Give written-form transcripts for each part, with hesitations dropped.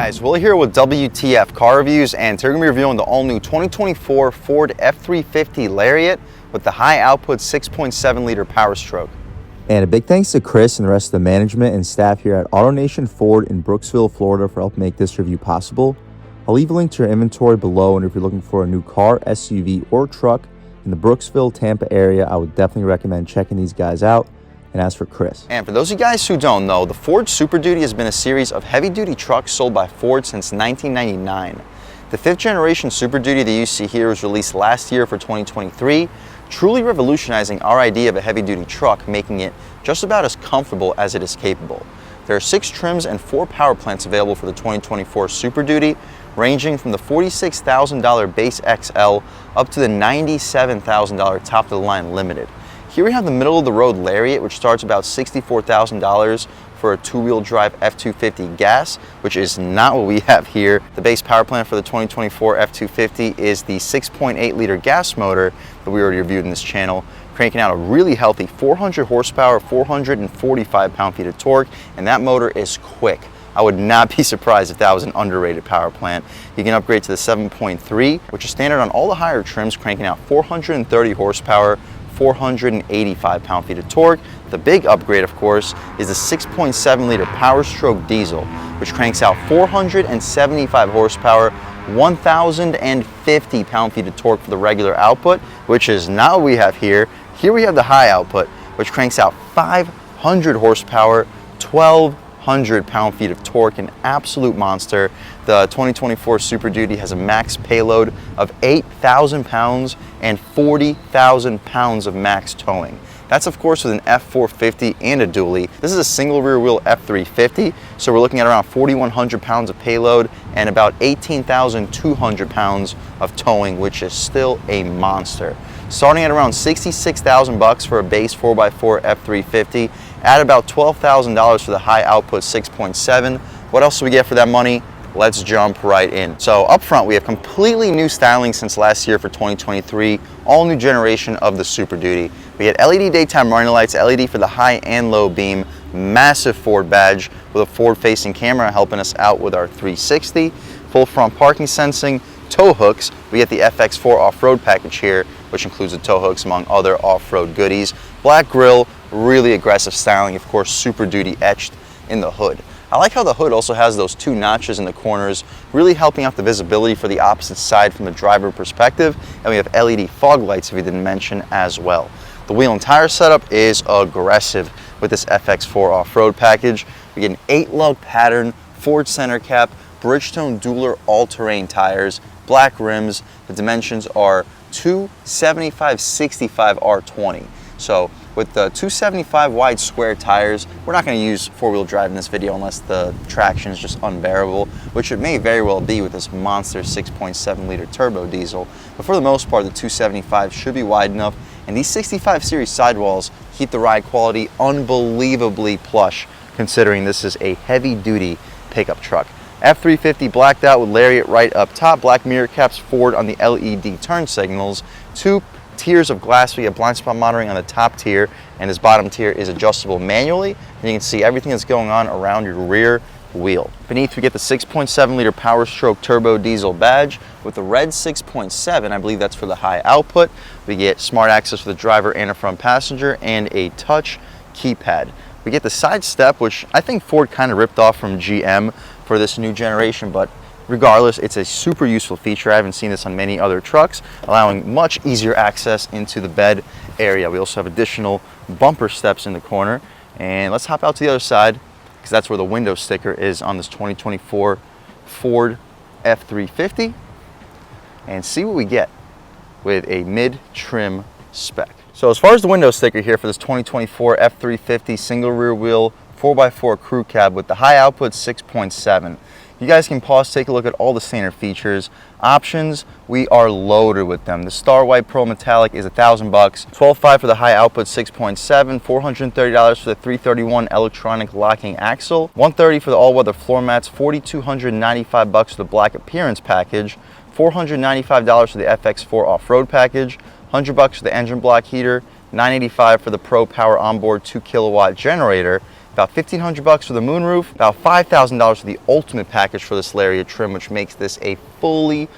Guys, Will here with W.T.F Car Reviews, and today we're going to be reviewing the all-new 2024 Ford F-350 Lariat with the high-output 6.7 liter Powerstroke. And a big thanks to Chris and the rest of the management and staff here at AutoNation Ford in Brooksville, Florida for helping make this review possible. I'll leave a link to your inventory below, and if you're looking for a new car, SUV, or truck in the Brooksville, Tampa area, I would definitely recommend checking these guys out. And as for Chris. And for those of you guys who don't know, the Ford Super Duty has been a series of heavy-duty trucks sold by Ford since 1999. The 5th generation Super Duty that you see here was released last year for 2023, truly revolutionizing our idea of a heavy-duty truck, making it just about as comfortable as it is capable. There are 6 trims and 4 power plants available for the 2024 Super Duty, ranging from the $46,000 base XL up to the $97,000 top-of-the-line Limited. Here we have the middle-of-the-road Lariat, which starts about $64,000 for a 2-wheel drive F-350 gas, which is not what we have here. The base power plant for the 2024 F-350 is the 6.8 liter gas motor that we already reviewed in this channel, cranking out a really healthy 400 horsepower, 445 pound-feet of torque, and that motor is quick. I would not be surprised if that was an underrated power plant. You can upgrade to the 7.3, which is standard on all the higher trims, cranking out 430 horsepower, 485 pound-feet of torque. The big upgrade, of course, is the 6.7 liter Powerstroke diesel, which cranks out 475 horsepower, 1,050 pound-feet of torque for the regular output, which is not what we have here. Here we have the high output, which cranks out 500 horsepower, 1,200 pound-feet of torque, an absolute monster. The 2024 Super Duty has a max payload of 8,000 pounds and 40,000 pounds of max towing. That's of course with an F-450 and a dually. This is a single rear wheel F-350, so we're looking at around 4,100 pounds of payload and about 18,200 pounds of towing, which is still a monster. Starting at around $66,000 for a base 4x4 F-350, add about $12,000 for the high output 6.7. What else do we get for that money? Let's jump right in. So up front, we have completely new styling since last year for 2023, all new generation of the Super Duty. We had LED daytime running lights, LED for the high and low beam, massive Ford badge with a forward-facing camera helping us out with our 360, full front parking sensing, tow hooks. We get the FX4 off-road package here, which includes the tow hooks among other off-road goodies. Black grille, really aggressive styling, of course Super Duty etched in the hood. I like how the hood also has those 2 notches in the corners, really helping out the visibility for the opposite side from the driver perspective, and we have LED fog lights, if we didn't mention, as well. The wheel and tire setup is aggressive with this FX4 off-road package. We get an 8-lug pattern, Ford center cap, Bridgestone Dueler all-terrain tires, black rims. The dimensions are 275/65 R20. So with the 275 wide square tires, we're not going to use 4-wheel drive in this video unless the traction is just unbearable, which it may very well be with this monster 6.7 liter turbo diesel. But for the most part, the 275 should be wide enough, and these 65 series sidewalls keep the ride quality unbelievably plush, considering this is a heavy-duty pickup truck. F-350 blacked out with Lariat right up top, black mirror caps, Ford on the LED turn signals, 2 tiers of glass. We have blind spot monitoring on the top tier, and this bottom tier is adjustable manually, and you can see everything that's going on around your rear wheel. Beneath, we get the 6.7 liter Powerstroke turbo diesel badge with the red 6.7. I believe that's for the high output. We get smart access for the driver and a front passenger, and a touch keypad. We get the side step, which I think Ford kind of ripped off from GM for this new generation, but regardless, it's a super useful feature. I haven't seen this on many other trucks, allowing much easier access into the bed area. We also have additional bumper steps in the corner. And let's hop out to the other side, because that's where the window sticker is on this 2024 Ford F-350, and see what we get with a mid-trim spec. So as far as the window sticker here for this 2024 F-350 single rear wheel 4x4 crew cab with the high output 6.7. You guys can pause, take a look at all the standard features. Options, we are loaded with them. The Star White Pro Metallic is $1,000, $12,500 for the high output 6.7, $430 for the 331 electronic locking axle, $130 for the all-weather floor mats, $4,295 for the black appearance package, $495 for the FX4 off-road package, $100 for the engine block heater, $985 for the Pro Power onboard 2 kilowatt generator, About $1,500 for the moonroof, about $5,000 for the ultimate package for this Lariat trim, which makes this a fully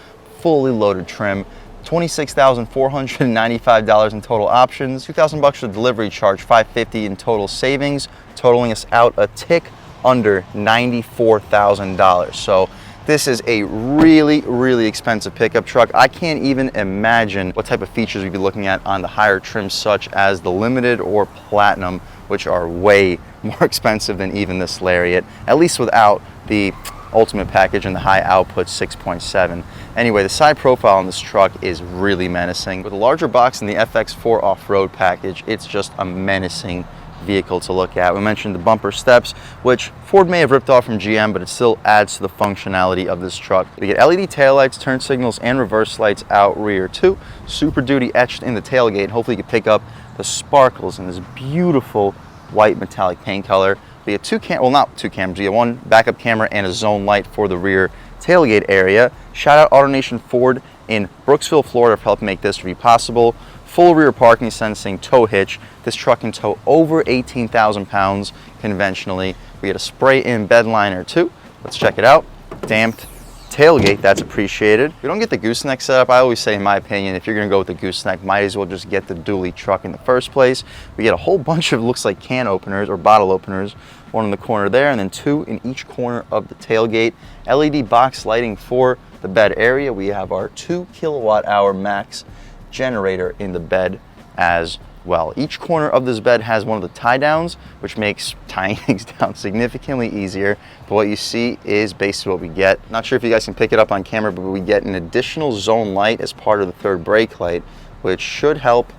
loaded trim. $26,495 in total options, $2,000 for the delivery charge, $550 in total savings, totaling us out a tick under $94,000. So this is a really expensive pickup truck. I can't even imagine what type of features we'd be looking at on the higher trims such as the Limited or Platinum, which are way more expensive than even this Lariat, at least without the ultimate package and the high output 6.7. Anyway, the side profile on this truck is really menacing. With a larger box than the FX4 off-road package, it's just a menacing vehicle to look at. We mentioned the bumper steps, which Ford may have ripped off from GM, but it still adds to the functionality of this truck. We get LED taillights, turn signals, and reverse lights out rear too. Super Duty etched in the tailgate. Hopefully you can pick up the sparkles in this beautiful white metallic paint color. We get not two cameras, we get one backup camera and a zone light for the rear tailgate area. Shout out AutoNation Ford in Brooksville, Florida for helping make this review possible. Full rear parking sensing tow hitch. This truck can tow over 18,000 pounds conventionally. We get a spray-in bed liner too. Let's check it out. Damped tailgate, that's appreciated. We don't get the gooseneck setup. I always say, in my opinion, if you're gonna go with the gooseneck, might as well just get the dually truck in the first place. We get a whole bunch of, looks like can openers or bottle openers, one in the corner there, and then two in each corner of the tailgate. LED box lighting for the bed area. We have our 2 kilowatt-hour max generator in the bed as well. Each corner of this bed has one of the tie downs, which makes tying things down significantly easier. But what you see is basically what we get. Not sure if you guys can pick it up on camera, but we get an additional zone light as part of the third brake light, which should help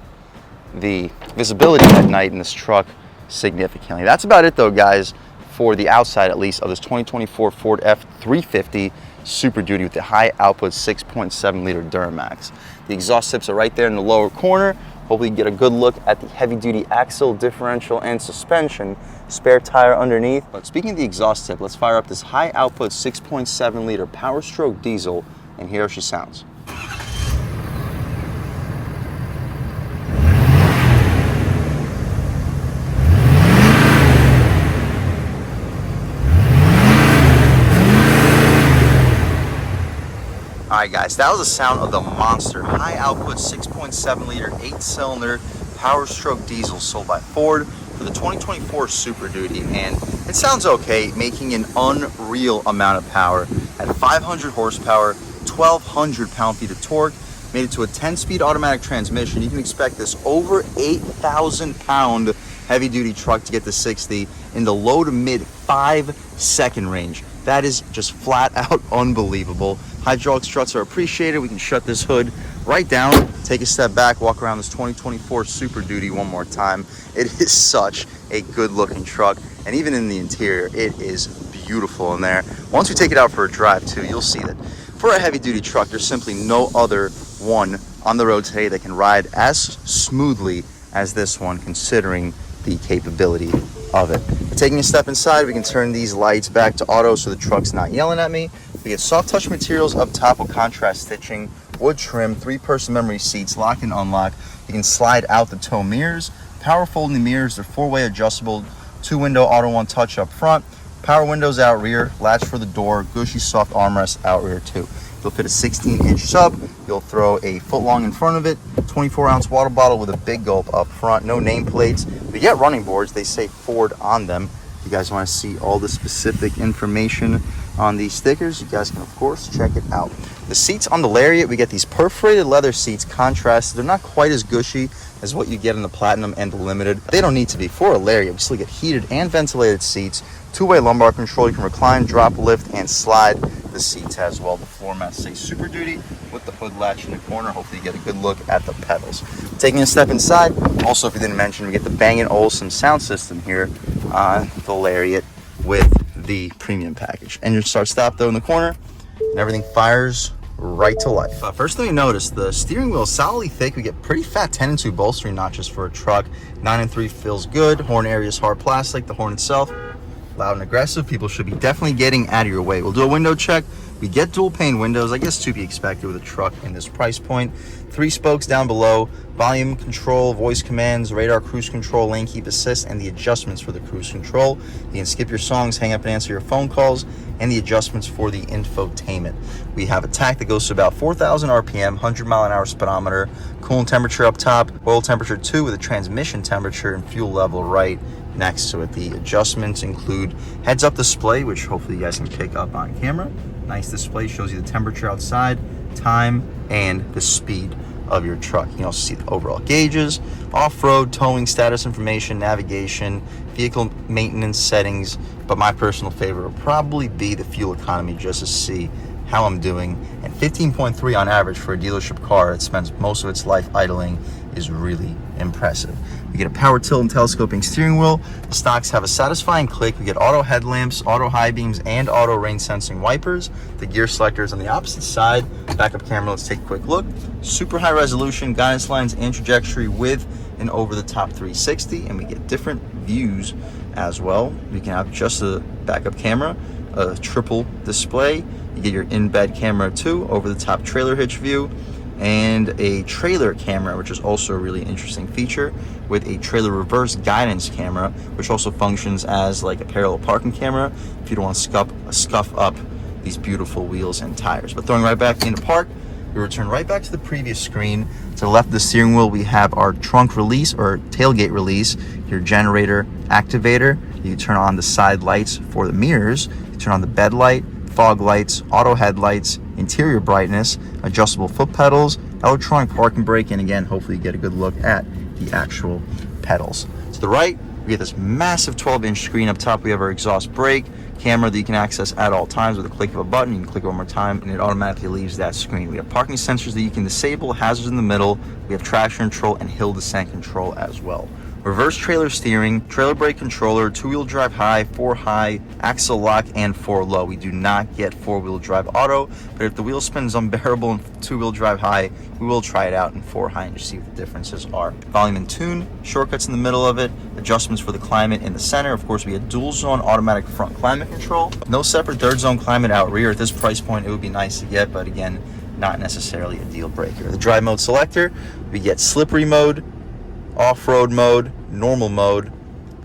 the visibility at night in this truck significantly. That's about it though, guys, for the outside at least of this 2024 Ford F-350 Super Duty with the high output 6.7 liter Duramax. The exhaust tips are right there in the lower corner. Hopefully you get a good look at the heavy duty axle, differential, and suspension. Spare tire underneath. But speaking of the exhaust tip, let's fire up this high output 6.7 liter Powerstroke diesel and hear how she sounds. Alright guys, that was the sound of the monster high output 6.7 liter 8-cylinder Powerstroke diesel sold by Ford for the 2024 Super Duty, and it sounds okay, making an unreal amount of power at 500 horsepower, 1,200 pound-feet of torque. Made it to a 10-speed automatic transmission. You can expect this over 8,000 pound heavy-duty truck to get to 60 in the low to mid 5-second range. That is just flat out unbelievable. Hydraulic struts are appreciated. We can shut this hood right down, take a step back, walk around this 2024 Super Duty one more time. It is such a good looking truck, and even in the interior, it is beautiful in there. Once we take it out for a drive too, you'll see that for a heavy duty truck, there's simply no other one on the road today that can ride as smoothly as this one, considering the capability of it. Taking a step inside, we can turn these lights back to auto so the truck's not yelling at me. We get soft touch materials up top with contrast stitching, wood trim, 3-person memory seats, lock and unlock. You can slide out the tow mirrors, power folding mirrors, they're 4-way adjustable, 2-window auto one touch up front, power windows out rear, latch for the door, gushy soft armrest out rear too. You'll fit a 16-inch sub, you'll throw a foot long in front of it, 24-ounce water bottle with a big gulp up front, no nameplates. We get running boards, they say Ford on them. If you guys want to see all the specific information on these stickers, you guys can of course check it out. The seats on the Lariat, we get these perforated leather seats, contrasted. They're not quite as gushy as what you get in the Platinum and the Limited. They don't need to be. For a Lariat, we still get heated and ventilated seats, 2-way lumbar control. You can recline, drop, lift, and slide the seats as well. The floor mats say Super Duty with the hood latch in the corner. Hopefully you get a good look at the pedals. Taking a step inside, also if you didn't mention, we get the Bang & Olufsen sound system here on the Lariat with the premium package. Engine start stop though in the corner, and everything fires right to life. First thing you notice, the steering wheel is solidly thick. We get pretty fat 10-2 bolstering notches for a truck. 9-3 feels good. Horn area is hard plastic. The horn itself, loud and aggressive. People should be definitely getting out of your way. We'll do a window check. We get dual pane windows, I guess to be expected with a truck in this price point. 3 spokes down below, volume control, voice commands, radar cruise control, lane keep assist, and the adjustments for the cruise control. You can skip your songs, hang up and answer your phone calls, and the adjustments for the infotainment. We have a tach that goes to about 4,000 RPM, 100 mile an hour speedometer, coolant temperature up top, oil temperature 2 with a transmission temperature and fuel level right next to it. The adjustments include heads-up display, which hopefully you guys can pick up on camera. Nice display, shows you the temperature outside, time, and the speed of your truck. You can also see the overall gauges, off-road, towing, status information, navigation, vehicle maintenance settings, but my personal favorite will probably be the fuel economy, just to see how I'm doing. And 15.3 on average for a dealership car that spends most of its life idling is really impressive. We get a power tilt and telescoping steering wheel. The stocks have a satisfying click. We get auto headlamps, auto high beams, and auto rain sensing wipers. The gear selector is on the opposite side. Backup camera, let's take a quick look. Super high resolution guidance lines and trajectory with an over the top 360, and we get different views as well. We can have just a backup camera, a triple display. You get your in-bed camera too, over the top trailer hitch view, and a trailer camera, which is also a really interesting feature, with a trailer reverse guidance camera, which also functions as like a parallel parking camera if you don't want to scuff up these beautiful wheels and tires. But throwing right back into park, we return right back to the previous screen. To the left of the steering wheel, we have our trunk release or tailgate release, your generator activator. You turn on the side lights for the mirrors, you turn on the bed light, fog lights, auto headlights, interior brightness, adjustable foot pedals, electronic parking brake, and again, hopefully you get a good look at the actual pedals. To the right, we get this massive 12-inch screen. Up top, we have our exhaust brake camera that you can access at all times with a click of a button. You can click it one more time and it automatically leaves that screen. We have parking sensors that you can disable, hazards in the middle. We have traction control and hill descent control as well. Reverse trailer steering, trailer brake controller, 2-wheel drive high, 4 high, axle lock, and 4 low. We do not get 4-wheel drive auto, but if the wheel spin is unbearable in 2-wheel drive high, we will try it out in 4 high and just see what the differences are. Volume and tune, shortcuts in the middle of it, adjustments for the climate in the center. Of course, we have dual zone automatic front climate control. No separate third zone climate out rear. At this price point, it would be nice to get, but again, not necessarily a deal breaker. The drive mode selector, we get slippery mode, off-road mode, normal mode,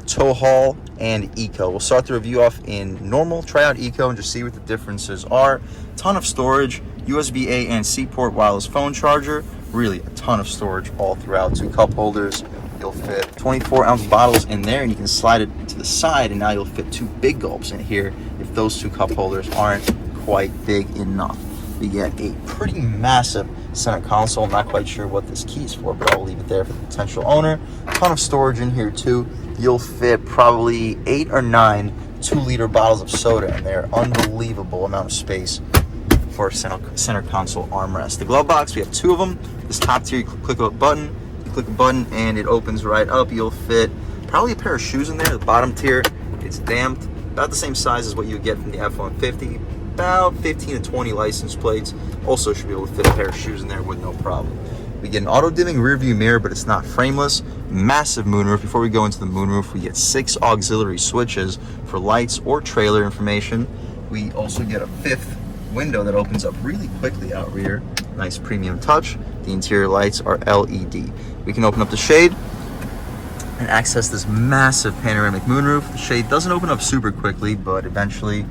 tow haul, and eco. We'll start the review off in normal, try out eco, and just see what the differences are. Ton of storage, USB-A and C port wireless phone charger, really a ton of storage all throughout. 2 cup holders, you'll fit 24-ounce bottles in there, and you can slide it to the side, and now you'll fit 2 big gulps in here if those 2 cup holders aren't quite big enough. We get a pretty massive center console. I'm not quite sure what this key is for, but I'll leave it there for the potential owner. Ton of storage in here too. You'll fit probably 8 or 9 2-liter bottles of soda in there. Unbelievable amount of space for a center console armrest. The glove box, we have 2 of them. This top tier, you click a button and it opens right up. You'll fit probably a pair of shoes in there. The bottom tier, it's damped, about the same size as what you would get from the F-150. About 15 to 20 license plates. Also should be able to fit a pair of shoes in there with no problem. We get an auto-dimming rear view mirror, but it's not frameless. Massive moonroof. Before we go into the moonroof, we get 6 auxiliary switches for lights or trailer information. We also get a 5th window that opens up really quickly out rear. Nice premium touch. The interior lights are LED. We can open up the shade and access this massive panoramic moonroof. The shade doesn't open up super quickly, but eventually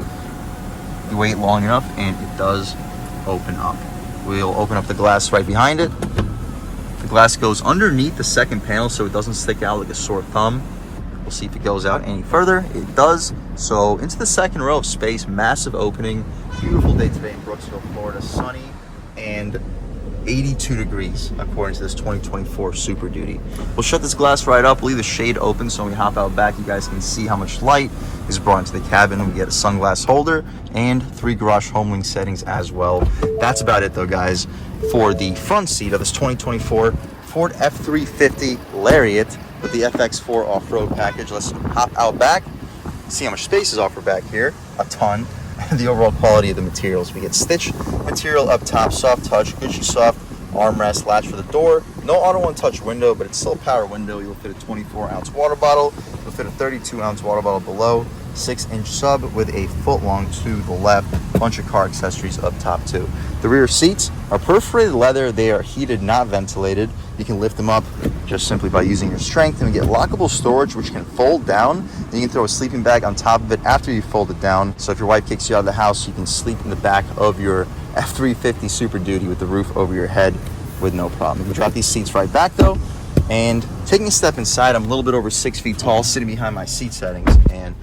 you wait long enough and it does open up. We'll open up the glass right behind it. The glass goes underneath the second panel so it doesn't stick out like a sore thumb. We'll see if it goes out any further. It does. So into the second row of space, massive opening. Beautiful day today in Brooksville, Florida. Sunny and 82 degrees according to this 2024 Super Duty. We'll shut this glass right up, leave the shade open so when we hop out back you guys can see how much light is brought into the cabin. We get a sunglass holder and 3 garage home link settings as well. That's about it though guys for the front seat of this 2024 Ford F-350 Lariat with the FX4 off-road package. Let's hop out back, see how much space is offered back here. A ton. The overall quality of the materials. We get stitched material up top, soft touch, Gucci soft armrest, latch for the door. No auto one touch window, but it's still a power window. You'll fit a 24-ounce water bottle. You'll fit a 32-ounce water bottle below. 6-inch sub with a foot long to the left. Bunch of car accessories up top too. The rear seats are perforated leather. They are heated, not ventilated. You can lift them up just simply by using your strength, and we get lockable storage which can fold down. Then you can throw a sleeping bag on top of it after you fold it down. So if your wife kicks you out of the house, you can sleep in the back of your F-350 Super Duty with the roof over your head with no problem. You can drop these seats right back though. And taking a step inside, I'm a little bit over 6 feet tall, sitting behind my seat settings, and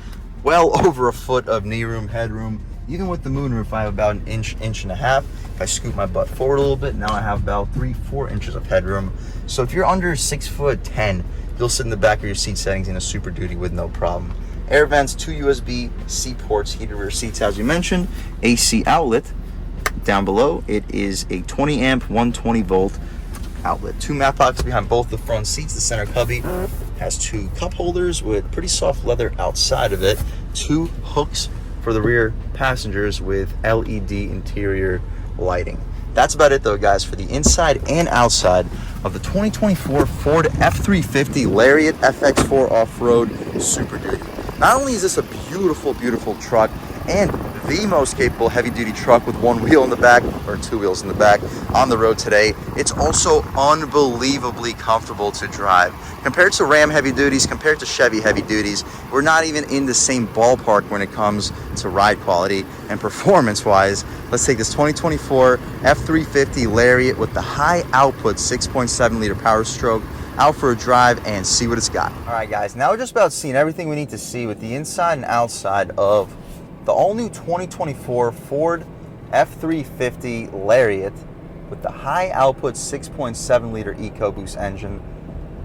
well over a foot of knee room, headroom. Even with the moonroof, I have about an inch and a half. If I scoot my butt forward a little bit, now I have about 3-4 inches of headroom. So if you're under 6'10", you'll sit in the back of your seat settings in a Super Duty with no problem. Air vents, 2 USB-C ports, heated rear seats as you mentioned, AC outlet. Down below, it is a 20 amp, 120 volt outlet. 2 mat boxes behind both the front seats. The center cubby has 2 cup holders with pretty soft leather outside of it. 2 hooks for the rear passengers with LED interior lighting. That's about it though, guys, for the inside and outside of the 2024 Ford F-350 Lariat FX4 Off-Road Super Duty. Not only is this a beautiful, beautiful truck and the most capable heavy-duty truck with 1 wheel in the back, or 2 wheels in the back, on the road today, it's also unbelievably comfortable to drive. Compared to Ram heavy duties, compared to Chevy heavy duties, we're not even in the same ballpark when it comes to ride quality and performance-wise. Let's take this 2024 F-350 Lariat with the high output 6.7 liter Powerstroke out for a drive and see what it's got. All right, guys, now we're just about seeing everything we need to see with the inside and outside of the all-new 2024 Ford F-350 Lariat with the high-output 6.7 liter EcoBoost engine.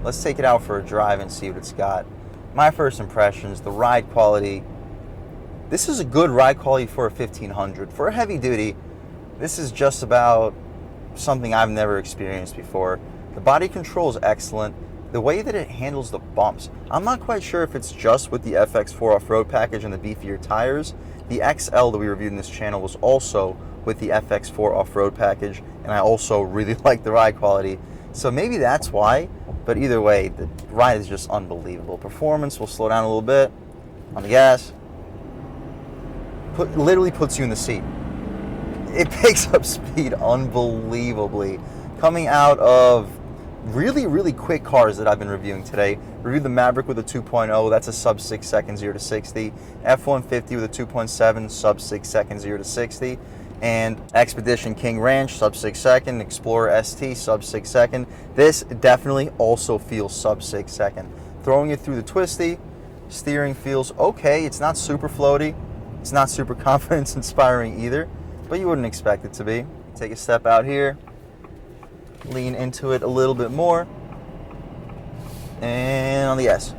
Let's take it out for a drive and see what it's got. My first impressions, the ride quality. This is a good ride quality for a 1500. For a heavy duty, this is just about something I've never experienced before. The body control is excellent. The way that it handles the bumps, I'm not quite sure if it's just with the FX4 off-road package and the beefier tires. The XL that we reviewed in this channel was also with the FX4 off-road package, and I also really like the ride quality. So maybe that's why, but either way, the ride is just unbelievable. Performance, will slow down a little bit on the gas. Literally puts you in the seat. It picks up speed unbelievably. Coming out of really quick cars that I've been reviewing today. Reviewed the Maverick with a 2.0, that's a sub 6 second 0 to 60. F-150 with a 2.7, sub 6 second 0 to 60. And Expedition King Ranch, sub 6 second. Explorer ST, sub 6 second. This definitely also feels sub 6 second. Throwing it through the twisty, steering feels okay. It's not super floaty. It's not super confidence inspiring either, but you wouldn't expect it to be. Take a step out here. Lean into it a little bit more, and on the S,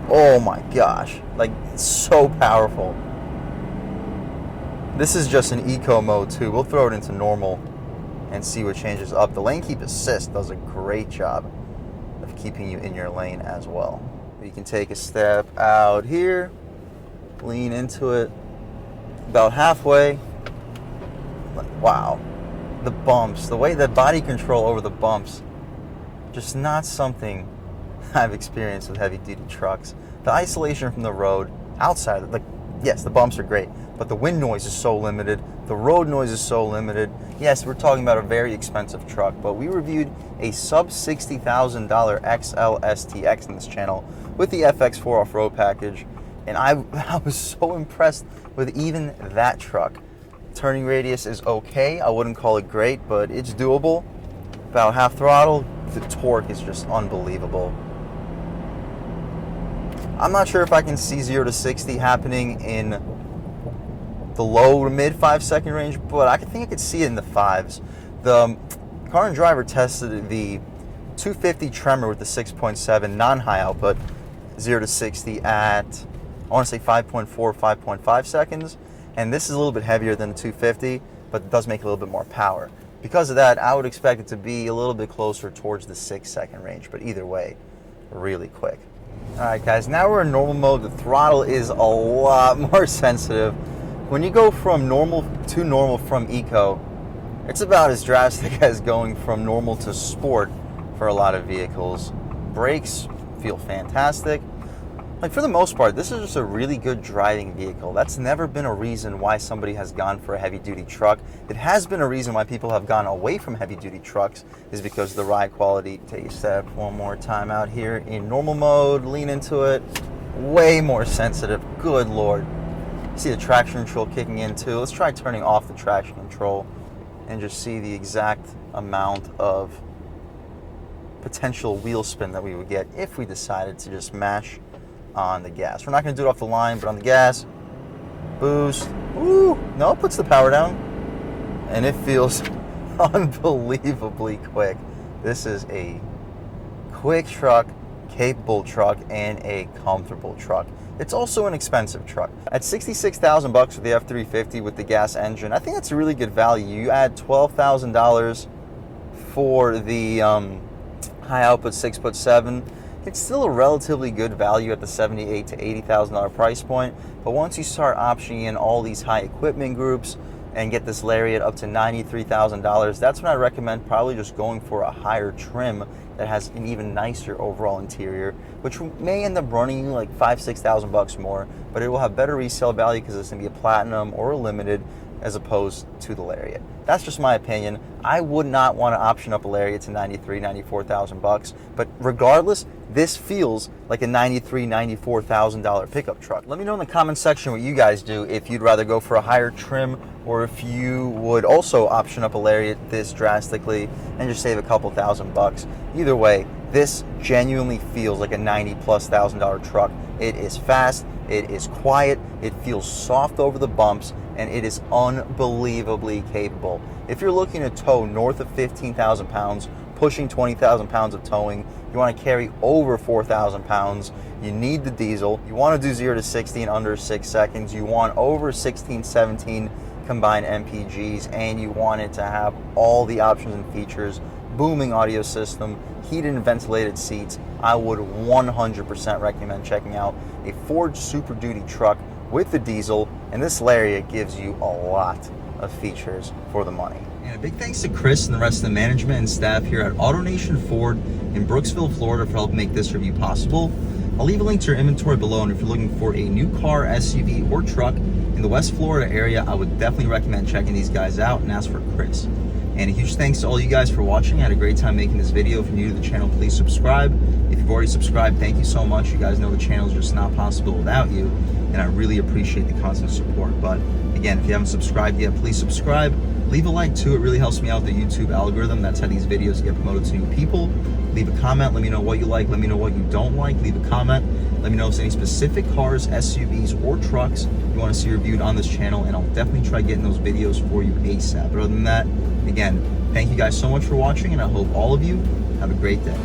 oh my gosh, like, it's so powerful. This is just an eco mode too. We'll throw it into normal and see what changes up. The lane keep assist does a great job of keeping you in your lane as well. You can take a step out here, lean into it about halfway. Wow. The bumps, the way the body control over the bumps, just not something I've experienced with heavy duty trucks. The isolation from the road outside, like, yes, the bumps are great, but the wind noise is so limited, the road noise is so limited. Yes, we're talking about a very expensive truck, but we reviewed a sub $60,000 XL STX in this channel with the FX4 off-road package, and I was so impressed with even that truck. Turning radius is okay. I wouldn't call it great, but it's doable. About half throttle. The torque is just unbelievable. I'm not sure if I can see 0 to 60 happening in the low to mid 5 second range, but I think I could see it in the 5s. The Car and Driver tested the 250 Tremor with the 6.7 non-high output 0 to 60 at, I want to say 5.4, 5.5 seconds. And this is a little bit heavier than the 250, but it does make a little bit more power. Because of that, I would expect it to be a little bit closer towards the 6 second range, but either way, really quick. All right, guys, now we're in normal mode. The throttle is a lot more sensitive. When you go from normal to normal from eco, it's about as drastic as going from normal to sport for a lot of vehicles. Brakes feel fantastic. Like, for the most part, this is just a really good driving vehicle. That's never been a reason why somebody has gone for a heavy-duty truck. It has been a reason why people have gone away from heavy-duty trucks, is because of the ride quality. Take a step one more time out here in normal mode, lean into it. Way more sensitive, good Lord. See the traction control kicking in too. Let's try turning off the traction control and just see the exact amount of potential wheel spin that we would get if we decided to just mash on the gas. We're not going to do it off the line, but on the gas, boost, woo, no, it puts the power down, and it feels unbelievably quick. This is a quick truck, capable truck, and a comfortable truck. It's also an expensive truck. At $66,000 for the F-350 with the gas engine, I think that's a really good value. You add $12,000 for the high output 6.7. It's still a relatively good value at the $78,000 to $80,000 price point, but once you start optioning in all these high equipment groups and get this Lariat up to $93,000, that's when I recommend probably just going for a higher trim that has an even nicer overall interior, which may end up running you like $5,000 to $6,000 more, but it will have better resale value because it's going to be a platinum or a limited as opposed to the Lariat. That's just my opinion. I would not want to option up a Lariat to $93,000, $94,000, but regardless, this feels like a $93,000, $94,000 pickup truck. Let me know in the comment section what you guys do, if you'd rather go for a higher trim or if you would also option up a Lariat this drastically and just save a couple $1,000. Either way, this genuinely feels like a $90,000+ truck. It is fast, it is quiet, it feels soft over the bumps, and it is unbelievably capable. If you're looking to tow north of 15,000 pounds, pushing 20,000 pounds of towing, you want to carry over 4,000 pounds, you need the diesel, you want to do 0 to 60 in under 6 seconds, you want over 16, 17 combined MPGs, and you want it to have all the options and features, booming audio system, heated and ventilated seats. I would 100% recommend checking out a Ford Super Duty truck with the diesel, and this Lariat gives you a lot of features for the money. And a big thanks to Chris and the rest of the management and staff here at AutoNation Ford in Brooksville, Florida for helping make this review possible. I'll leave a link to your inventory below, and if you're looking for a new car, SUV, or truck in the West Florida area, I would definitely recommend checking these guys out and ask for Chris. And a huge thanks to all you guys for watching. I had a great time making this video. If you're new to the channel, please subscribe. If you've already subscribed, thank you so much. You guys know the channel is just not possible without you, and I really appreciate the constant support. But again, if you haven't subscribed yet, please subscribe. Leave a like too. It really helps me out with the YouTube algorithm. That's how these videos get promoted to new people. Leave a comment. Let me know what you like. Let me know what you don't like. Leave a comment. Let me know if there's any specific cars, SUVs, or trucks you want to see reviewed on this channel, and I'll definitely try getting those videos for you ASAP. But other than that, again, thank you guys so much for watching, and I hope all of you have a great day.